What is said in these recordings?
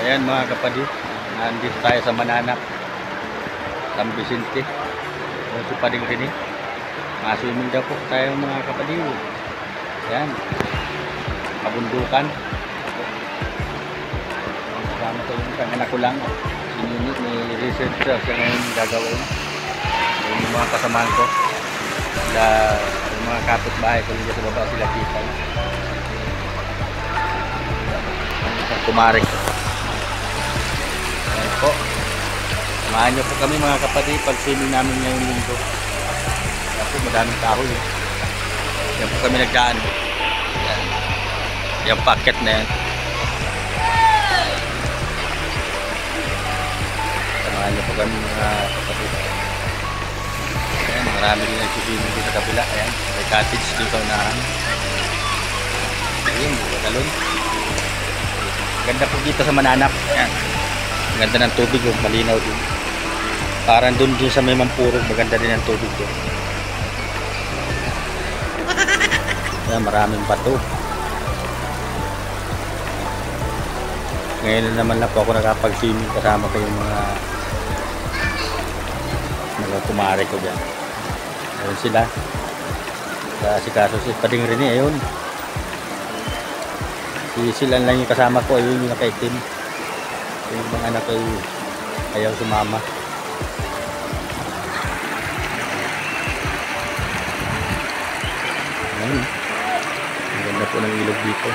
Ayan mga kapatid, nandito tayo sa Mananap, San Vicente. Ito pa rin rin eh. Swimming daw po tayo mga kapatid. Ayan, kabundukan. Kasama ko yung anak ko lang. Sinunod ni researcher siya ngayon gagawin. Yung mga kasamahan ko. Yung mga kapitbahay ko dito sa baba sila kita. Kumarik. Ayan po. Samahan niyo po kami mga kapatid pag swimming namin ngayong linggo. Ayan po, madaming kahoy. Yan po kami nagdaan. Ayan. Yung packet na yan. Samahan niyo po kami mga kapatid. Ayan, marami rin nagsiswimming dito sa kabila. Ayan, may cottage dito sa unahan. Ayan, talon. Ganda po dito sa Mananap. Ayan. Ganda ng tubig, oh. Malinaw din. Parang dun sa may Mampurog, maganda din ang tubig doon. Ayan, maraming bato. Ngayon naman na po ako nakapag-swimming kasama ko yung mga kumare ko dyan. Ayun sila. Si Kaso si Pading rin eh. Ayun. Sila lang yung kasama ko. Ayun yung nakaitim. Yung mga anak ay ayaw sumama. Ayun. Ang ganda po ng ilog dito.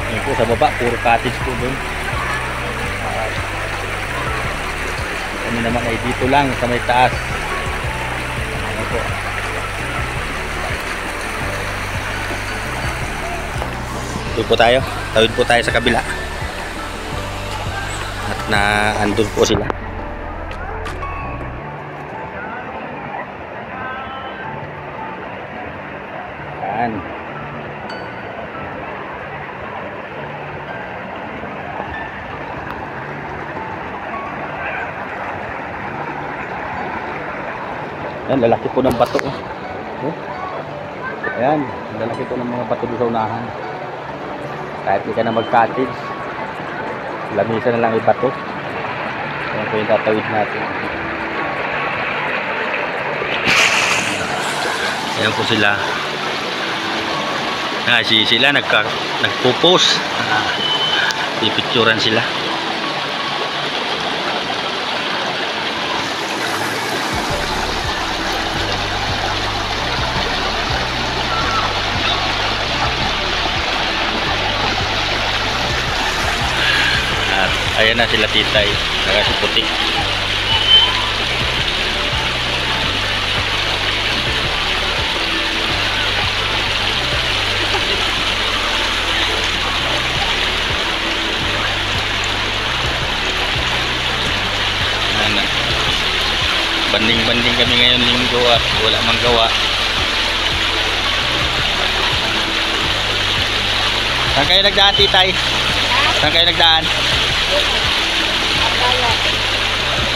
Ayun po sa baba. Puro cottage po doon. Kami naman ay dito lang sa may taas. Ayun po. Doon po tayo. Tawid po tayo sa kabila. At andun po sila. Yan. Yan, lalaki po ng bato. Ayan, lalaki po ng mga bato doon sa unahan. Kahit hindi ka na mag-cottage, lamisa na lang ibato. Ayan po yung tatawid natin. Ayan po sila. Sila nagpo-post. Pipicturan sila. Ayan na sila titay, nakasiputi. Banding-banding kami ngayon linggo at wala mang gawa. Saan kayo nagdaan titay? Saan kayo nagdaan?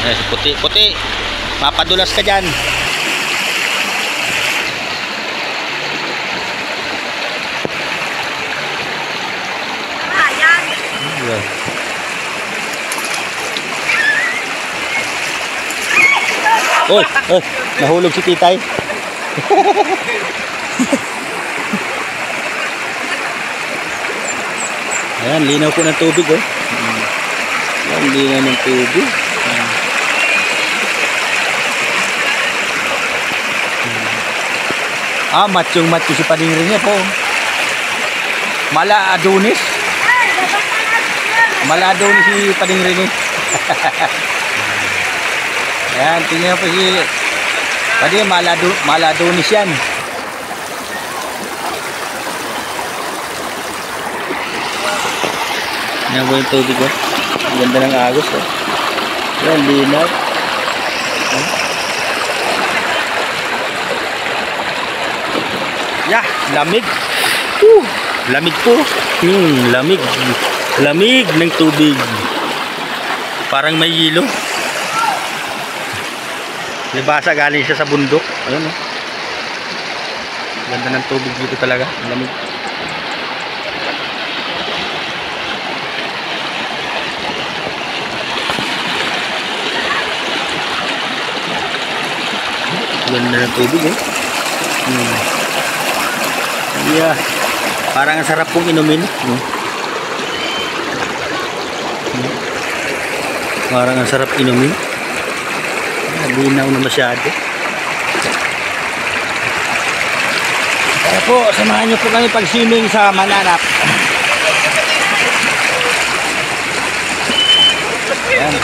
Ayan, puti-puti. Mapadulas ka dyan. Ayan. Oy, nahulog si titay. Ayan, linaw po ng tubig, oh. Ayan, linaw ng tubig. Matchong-matcho si Pading rin niya po. Mala Adonis. Mala Adonis si Pading rin niya. Ayan, tingnan po si Pading, Mala Adonis yan. Yan po yung tubig, oh. Ang ganda ng agos, oh. Yan, linaw. Yeah, lamig. Lamig po. Lamig. Lamig ng tubig. Parang may yelo. Libasa galing siya sa bundok. Ayun, oh. Ganda ng tubig dito talaga. Lamig. Ganda ng tubig eh. Yeah. Parang ang sarap pong inumin. Parang ang sarap inumin. Linaw na masyado. Kaya po, samahan niyo po kami pag-swimming sa Mananap. Ayan.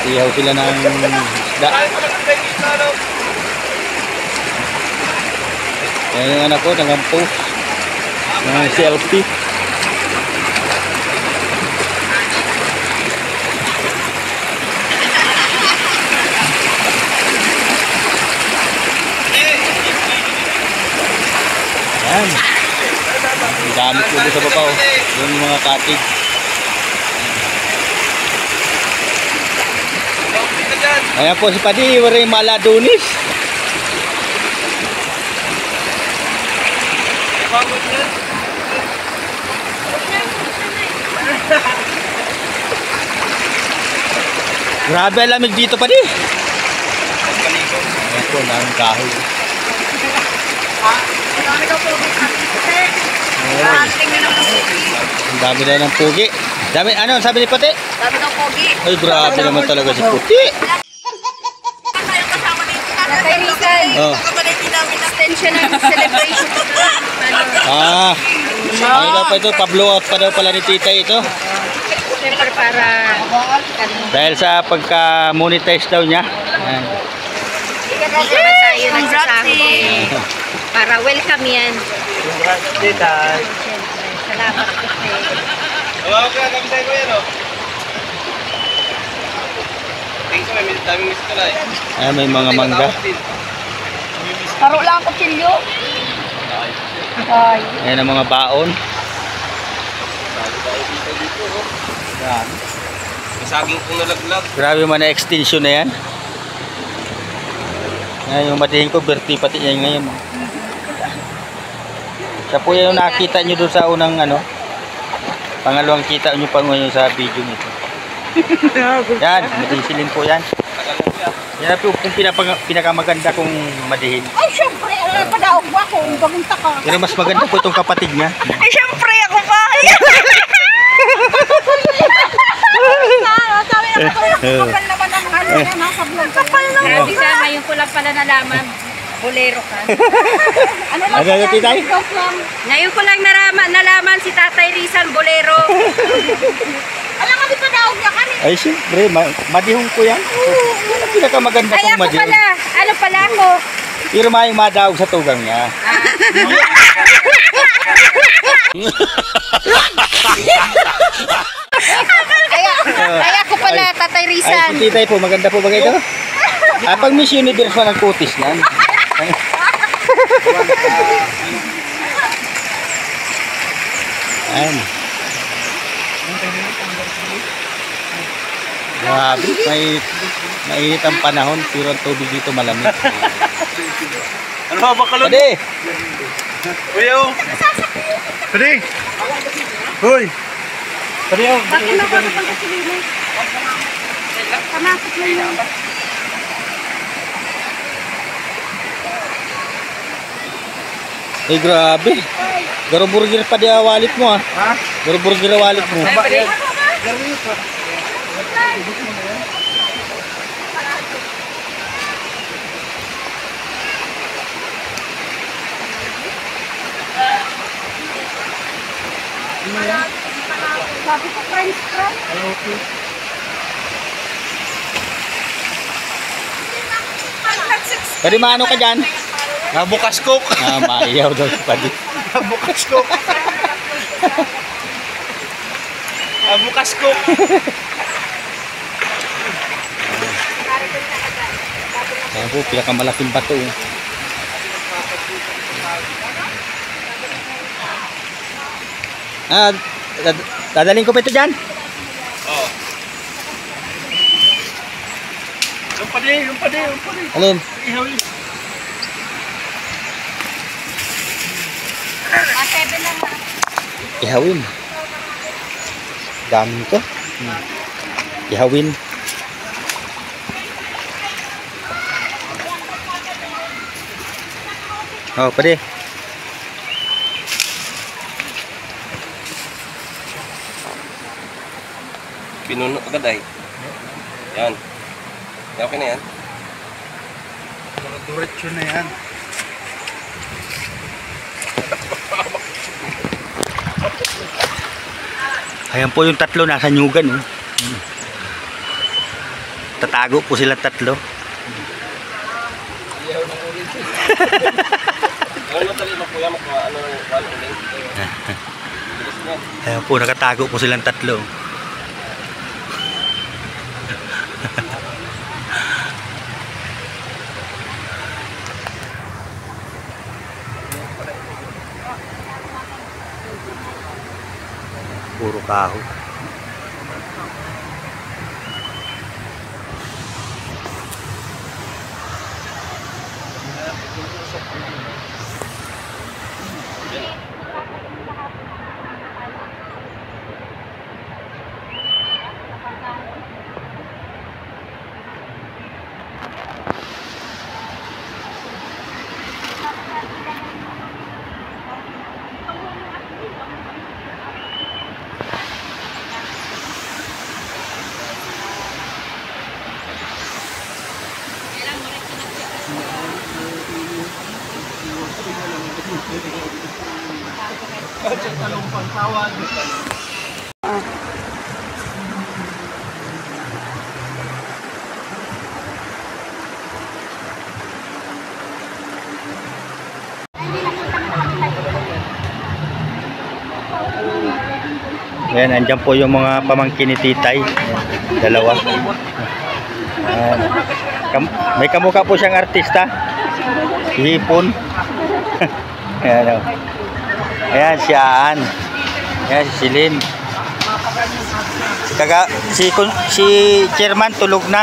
Ihaw sila ng isda. Ayan yung anak ko, nag-post ng selfie. Ayan. Ang dami po doon sa babaw. Yung mga cottage. Ayan po si Padi, waray maladunis. Grabe ang lamig dito, Padi. Ayan po, daming kahoy. Ang dami na ng pugi. Dami, ano sabi ni Pati? Dami ng pogi. Ay, grabe naman talaga si Puti. Oh. Extension ng celebration. Ano daw pa ito? Pa-blow out pa daw pala ni Tita ito. Siyempre para Dahil sa pagka-monetize daw niya. Ayan. tayo nagsasahod. Para welcome yan. Congrats, Tita. Salamat kasi. Okay, kami tayo ko yan, oh. Thanks, may daming miss ko lang eh. Ayan, may mga mangga. Paro lang ang kutsilyo. Ay. Ayan ang mga baon. Masaging kong nalaglag. Grabe man na extension na yan. Ayan yung madihin ko, birthday pati yan ngayon. Siya po yung nakita nyo doon sa unang ano. Pangalawang kita nyo pa ngayon sa video nito. Yan, madisilin po yan. Yan po kung pinakamaganda kong madihin. Ay, syempre. Padaog mo ako. Bagunta ka. Pero mas maganda po itong kapatid niya. Ay, syempre. Ako pa. Sabi na kapal naman ang ano yan. Nasa vlog. Kapal naman. Grabe ka. Ngayon ko lang pala nalaman. Bolero ka. Ano lang Titay? Ngayon ko lang nalaman si Tatay Rizal Bolero. Alam ka, di pa daog niya kami. Ay, siyempre, madihong ko yan. Yan ang pinakamaganda Ay, kong ako madihong. pala. Ano pala ako? Pero may madaog sa tugang niya. Ay, ako pala, Tatay Ay, Rizal. si Titay po, maganda po ba ito? Pag Miss Universe pa ng kutis niyan. Ayan. Grabe, mainit ang panahon, pero ang tubig dito malamig. Ano ba ba kalon? Pwede! Uyo! Pwede! Hoy! Pwede yun! Bakit nakakapag kasi nila? Pamasok na yun. Ay, grabe. Garo burger pa di awalit mo ah. Ha? Garo burger awalit mo. Sabi ko, French fries. Pwede maano ka dyan? Nabukas cook! Maiyaw daw si Padi. Nabukas cook! Nabukas cook! Ayan po, pinakamalaking bato. Dadaling ko pa ito dyan? Oo. Yung pwede! Alin? Ihawin! Seven na nga. Ihawin. Dami ko. Ihawin. Oh, pwede. Pinuno agad ay. Yan. Okay na yan. Diretso na yan. Ayan po yung tatlo nasa nyugan. Oh. Tatago po sila tatlo. Ano tali mo kuya ano ulit. Bilis na. Ayan po, nakatago po silang tatlo. Puro kahoy. Ayan, andyan po yung mga pamangkin ni Titay. Ayan, dalawa. Ayan. May kamukha po siyang artista. Hipon. Ayan, oh. Ayan, si Aan. Ayan, si Silin. Si chairman tulog na.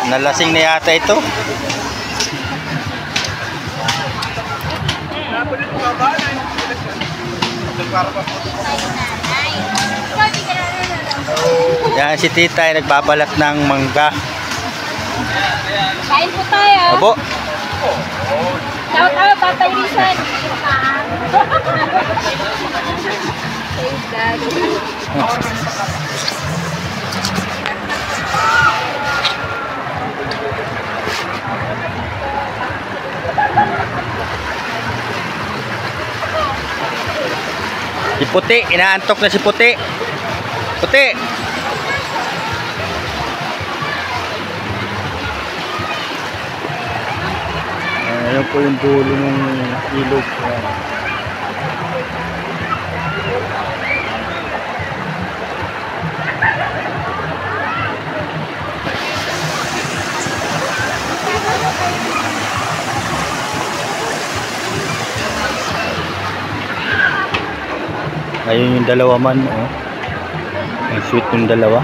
Nalasing na yata ito. Yan si Tita ay nagbabalat ng mangga. Kain po tayo. Opo. Shout out, Tatay Rizan. Si Puti, inaantok na si Puti. Puti. Ayan po yung dulo ng ilog. Ayun yung dalawa man, oh. Ang sweet yung dalawa.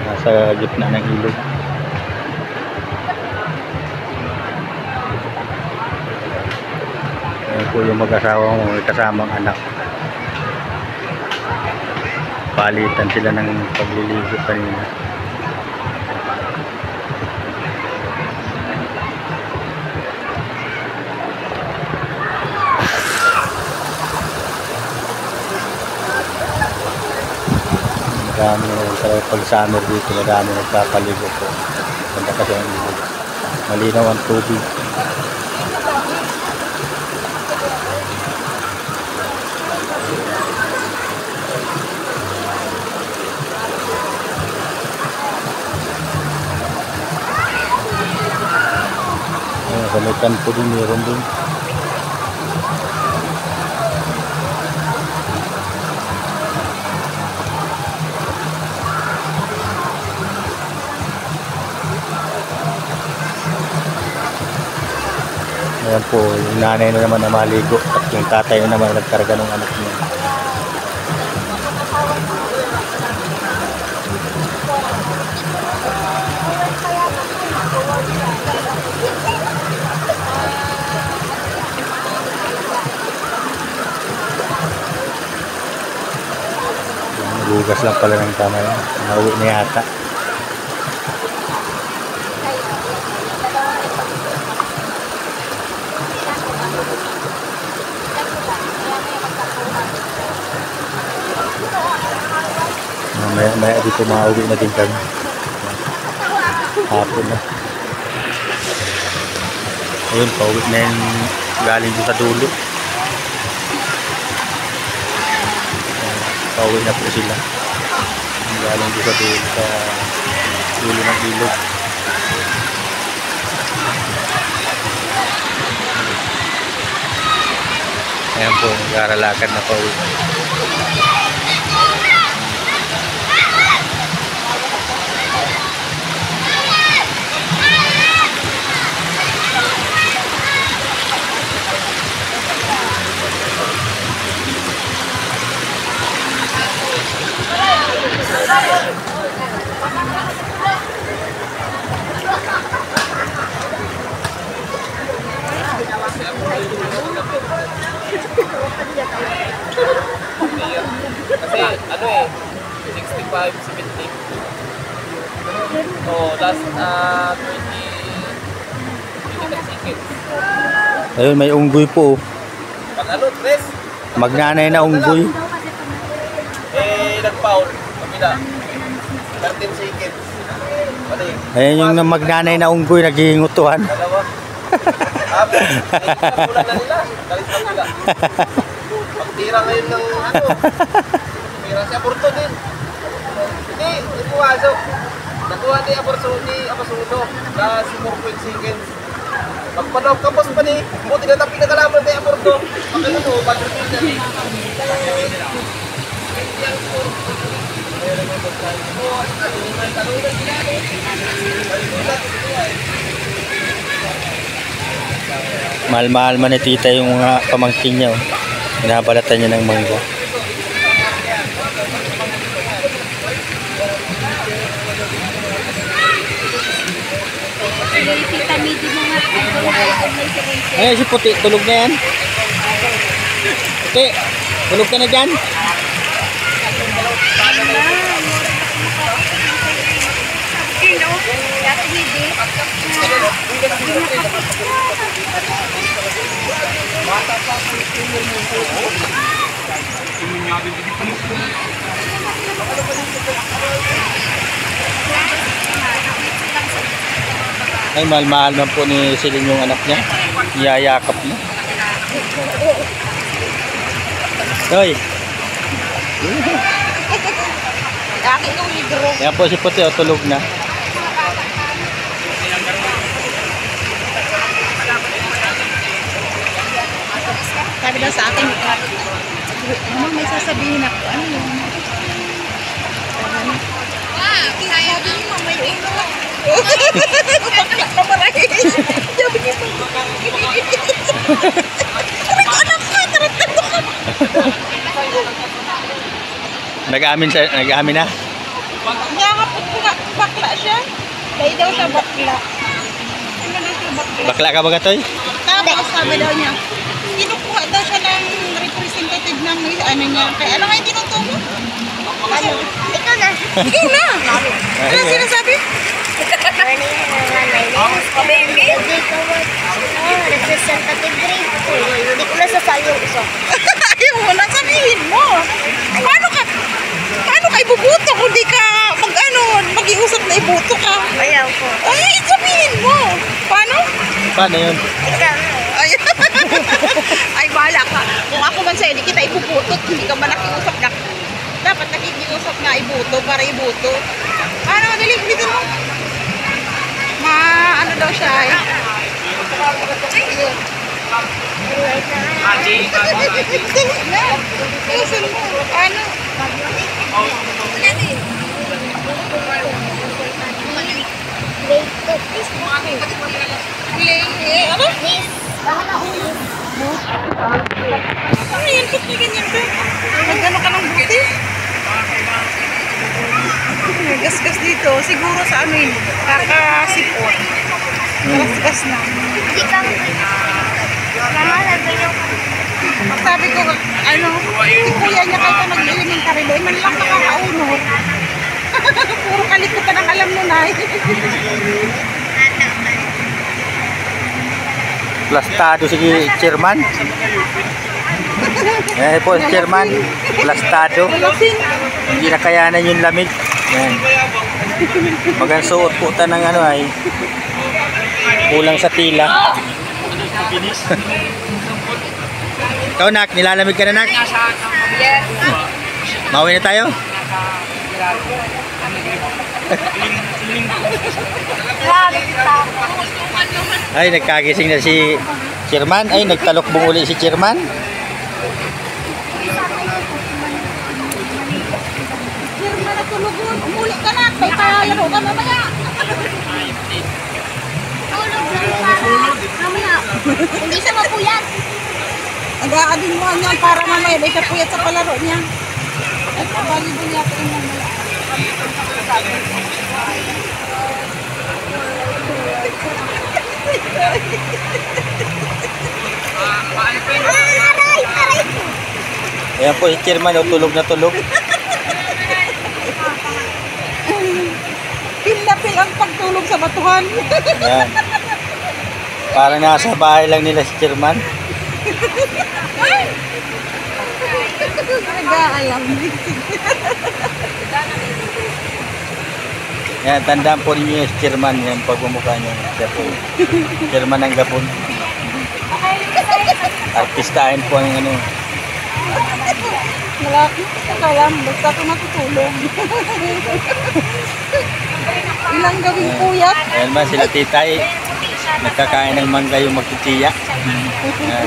Nasa gitna ng ilog. Ayun po yung mag-asawang may kasamang anak. Palitan sila ng pagliligo kanina. Marami na pag summer dito, marami nagpapaligo po. Ganda kasi ang ilog. Malinaw ang tubig. Sa may kanto din, meron din. Ayan po, yung nanay na naman na maligo at yung tatay na naman nagkarga ng anak niya. Bugas lang pala ng kamay. Nauwi na yata. Maya dito mauwi na din kami. Hapon na. Ayun, pauwi na yung galing doon sa dulo. Pauwi na po sila. Galing doon sa dulo, sa dulo ng ilog. Ayan po, nag-aaralakan na pauwi. Kasi ano eh, 65, 70. Oh, last 20 seconds. Ayun, may unggoy po. Pag ano, tres? Magnanay na unggoy. Nag-foul. Kabila. 13 seconds. Ano yun? Ayun yung magnanay na unggoy, naghihingutuhan. Dalawa. Kulang na nila. Kalis na nila. Pagtira ngayon ng ano. Tira si Aborto din. Hindi pumasok. Nakuha ni Abasuno na si 4 seconds. Pagpanaw kapos pa ni, buti na tapin na kalaban ni Aborto. Pagkano mo, pag-repeat na ni. Mahal-mahal man ni tita yung mga pamangkin niya. Hinabalatan niya ng mangga. Tita Midi mo nga. Ay, si Puti, tulog na yan. Puti, tulog ka na dyan. Ay, mahal-mahal man po ni Celine yung anak niya. Niyayakap niya. Hoy! Akin yung libro. Yan po si Puti, tulog na. Sabi daw sa akin, ano may sasabihin ako, ano yun? Sabi ni mama yung ino. Bakit na marahil? Sabi ni mama. Sabi ko, anak ka, taratando ka. Nag-aamin na? Niyakapot ko nga, bakla siya. Dahil daw sa bakla. Ano daw siya bakla? Bakla ka ba gatoy? Tapos sabi daw niya, kinukuha daw siya ng representative ng ano niya. Kaya ano nga yung tinutungo? Ano? Ikaw na. Ikaw na. Ano sinasabi? Representative grade 2. Hindi ko nasasali yung isa. Ayaw mo na, sabihin mo. Paano ka ibubuto kung di ka mag-iusap na ibuto ka? Ayaw ko. Ay, sabihin mo. Paano? Paano yun? Ikaw na. Ay, bahala ka. Kung ako man sa'yo, di kita ibubutot. Hindi ka man nakiusap na. Dapat nakikiusap na ibuto para ibuto. Ano, dali, dito mo. Ano daw siya eh. Ayun. Ayusin mo. Ano? Grade 2. Please, Ano? please. Bahala ko. Ano yan? Ba't na ganyan ka? Nagano ka ng buti? Gas-gas dito. Siguro sa amin. Kakasipot. Gas-gas na. Hindi ka mo. Mama, sabi niyo. Sabi ko, ano, si kuya niya kahit na mag-elementary doon, man lang nakakaunod. Puro kalikutan ang alam nun ay. Plastado si chairman. Ayan po si chairman, plastado. Hindi na kayanan yung lamig. Ayan. Magang suot po ta ng ano ay kulang sa tila. Ikaw nak, nilalamig ka na nak? Yes. Mauwi na tayo? Ay, nagkagising na si chairman. Ay, nagtalokbong uli si chairman. Sir, natulugon. Umuli ka na. May palaro ka mamaya. Tulog lang para mamaya. Hindi siya mapuyat. Nag-aadin mo niyan para mamaya. May kapuyat sa palaro niya. At kabali din niya ito yung mamaya. Aray! Aray! Ayan po si chairman, oh, tulog na tulog. Pil ang pagtulog sa batuhan. Ayan. Parang nasa bahay lang nila si chairman. Nag-aalam. Ayan, tandaan po ninyo yung chairman. Yan, pagmumukha niya. Siya po. Chairman ng Gapon. Artistahin po ang ano. Malaki. Nakalam. Basta ako matutulog. Ilang gawing puyat. Ayan ba, sila titay. Nagkakain ng mangga yung magtitiya. Ayan.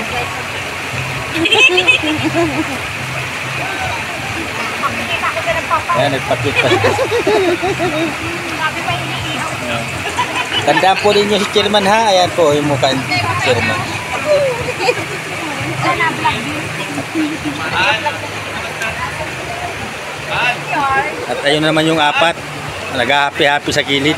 Ayan, nagpakita. Tandaan po ninyo si chairman ha. Ayan po yung mukha ni chairman. At ayun naman yung apat. Nag-happy-happy sa kilid.